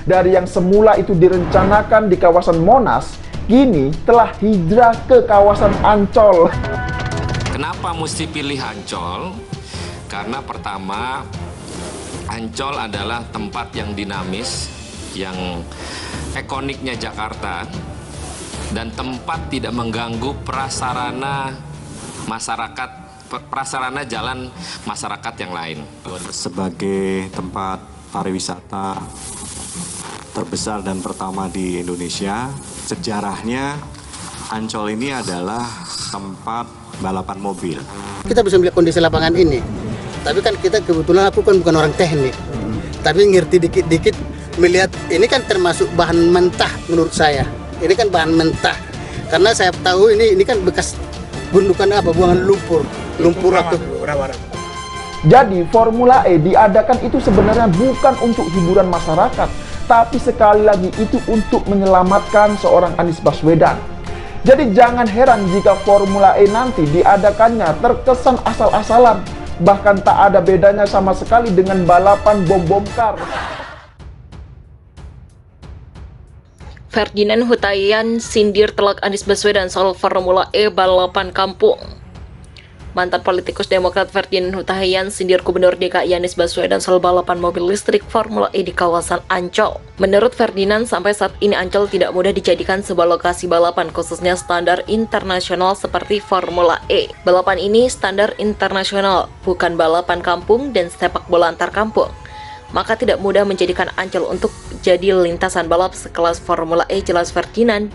Dari yang semula itu direncanakan di kawasan Monas, kini telah hijrah ke kawasan Ancol. Kenapa mesti pilih Ancol? Karena pertama, Ancol adalah tempat yang dinamis, yang ikoniknya Jakarta, dan tempat tidak mengganggu prasarana masyarakat, prasarana jalan masyarakat yang lain. Sebagai tempat pariwisata terbesar dan pertama di Indonesia, sejarahnya Ancol ini adalah tempat balapan mobil. Kita bisa melihat kondisi lapangan ini, tapi kan kita kebetulan aku kan bukan orang teknik, tapi ngerti dikit-dikit melihat ini kan termasuk bahan mentah menurut saya. Ini kan bahan mentah, karena saya tahu ini kan bekas gundukan apa, buangan lumpur atau Jadi Formula E diadakan itu sebenarnya bukan untuk hiburan masyarakat, tapi sekali lagi itu untuk menyelamatkan seorang Anies Baswedan. Jadi jangan heran jika Formula E nanti diadakannya terkesan asal-asalan, bahkan tak ada bedanya sama sekali dengan balapan bom kar. Ferdinand Hutahian sindir telak Anies Baswedan soal Formula E balapan kampung. Mantan politikus Demokrat Ferdinand Hutahian sindir Gubernur DKI Anies Baswedan soal balapan mobil listrik Formula E di kawasan Ancol. Menurut Ferdinand, sampai saat ini Ancol tidak mudah dijadikan sebuah lokasi balapan, khususnya standar internasional seperti Formula E. Balapan ini standar internasional, bukan balapan kampung dan sepak bola antar kampung. Maka tidak mudah menjadikan Ancol untuk jadi lintasan balap sekelas Formula E, jelas Ferdinand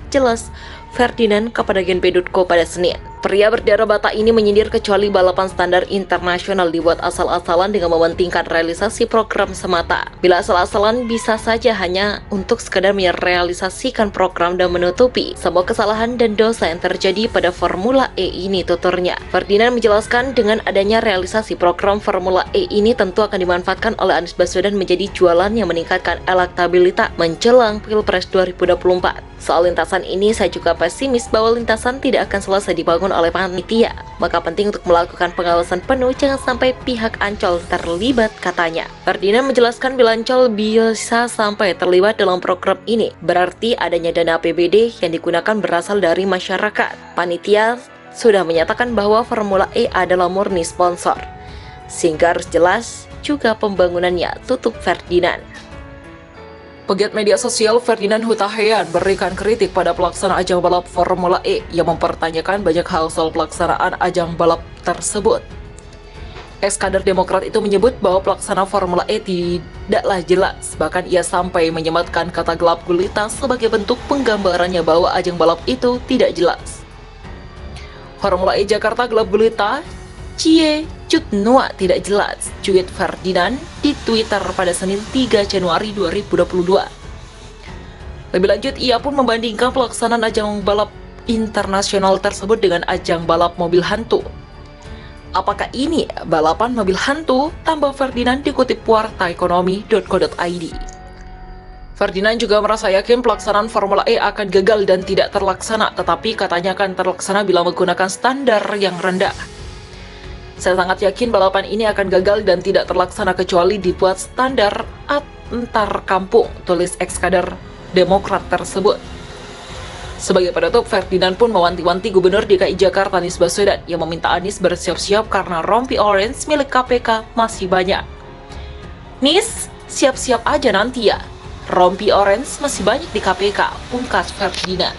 kepada Genpedutko pada Senin. Pria berdarah Batak ini menyindir kecuali balapan standar internasional dibuat asal-asalan dengan mementingkan realisasi program semata. Bila asal-asalan bisa saja hanya untuk sekadar merealisasikan program dan menutupi semua kesalahan dan dosa yang terjadi pada Formula E ini, tuturnya. Ferdinand menjelaskan dengan adanya realisasi program Formula E ini tentu akan dimanfaatkan oleh Anies Baswedan menjadi jualan yang meningkatkan elektabilitas menjelang Pilpres 2024. Soal lintasan ini, saya juga pesimis bahwa lintasan tidak akan selesai dibangun oleh panitia. Maka penting untuk melakukan pengawasan penuh, jangan sampai pihak Ancol terlibat, katanya. Ferdinand menjelaskan bila Ancol bisa sampai terlibat dalam program ini, berarti adanya dana APBD yang digunakan berasal dari masyarakat. Panitia sudah menyatakan bahwa Formula E adalah murni sponsor, sehingga harus jelas juga pembangunannya, tutup Ferdinand. Pegiat media sosial Ferdinand Hutahian berikan kritik pada pelaksana ajang balap Formula E yang mempertanyakan banyak hal soal pelaksanaan ajang balap tersebut. Ex-kader Demokrat itu menyebut bahwa pelaksana Formula E tidaklah jelas, bahkan ia sampai menyematkan kata gelap gulita sebagai bentuk penggambarannya bahwa ajang balap itu tidak jelas. Formula E Jakarta gelap gulita, cie cut nua tidak jelas, cuit Ferdinand di Twitter pada Senin 3 Januari 2022. Lebih lanjut, ia pun membandingkan pelaksanaan ajang balap internasional tersebut dengan ajang balap mobil hantu. Apakah ini balapan mobil hantu? Tambah Ferdinand dikutip wartaekonomi.co.id. Ferdinand juga merasa yakin pelaksanaan Formula E akan gagal dan tidak terlaksana, tetapi katanya akan terlaksana bila menggunakan standar yang rendah. Saya sangat yakin balapan ini akan gagal dan tidak terlaksana kecuali dibuat standar antar kampung, tulis ex-kader Demokrat tersebut. Sebagai penutup, Ferdinand pun mewanti-wanti Gubernur DKI Jakarta Anies Baswedan yang meminta Anies bersiap-siap karena rompi orange milik KPK masih banyak. Nis, siap-siap aja nanti ya, rompi orange masih banyak di KPK, pungkas Ferdinand.